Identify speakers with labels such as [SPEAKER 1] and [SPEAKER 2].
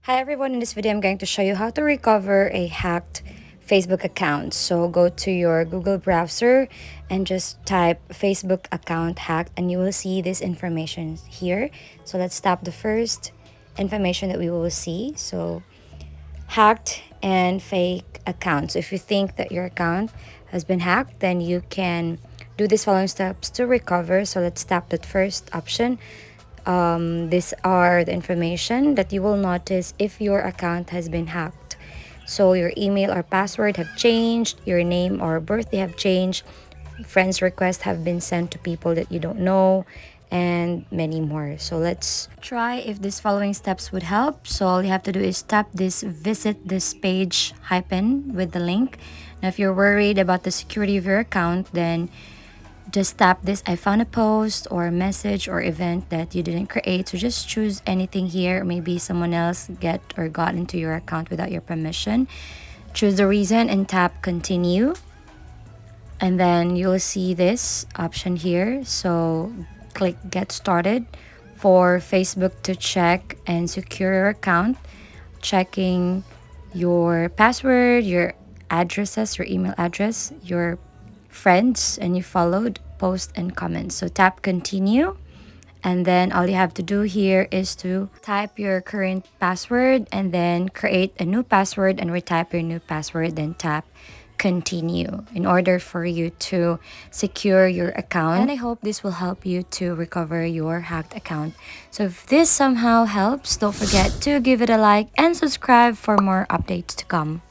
[SPEAKER 1] Hi everyone, in this video I'm going to show you how to recover a hacked Facebook account. So go to your Google browser and just type Facebook account hacked and you will see this information here. So let's tap the first information that we will see. So hacked and fake account. So if you think that your account has been hacked, then you can do these following steps to recover. So let's tap that first option. These are the information that you will notice if your account has been hacked. So your email or password have changed, your name or birthday have changed, friends requests have been sent to people that you don't know, and many more. So let's try if these following steps would help. So all you have to do is tap this visit this page hyphen with the link. Now if you're worried about the security of your account, then just tap this I found a post or a message or event that you didn't create. So just choose anything here. Maybe someone else got into your account without your permission. Choose the reason and tap continue. And then you'll see this option here. So click get started for Facebook to check and secure your account, checking your password, your addresses, your email address, your friends, and you followed, post and comments. So tap continue. And then all you have to do here is to type your current password and then create a new password and retype your new password, then tap continue in order for you to secure your account. And I hope this will help you to recover your hacked account. So if this somehow helps, don't forget to give it a like and subscribe for more updates to come.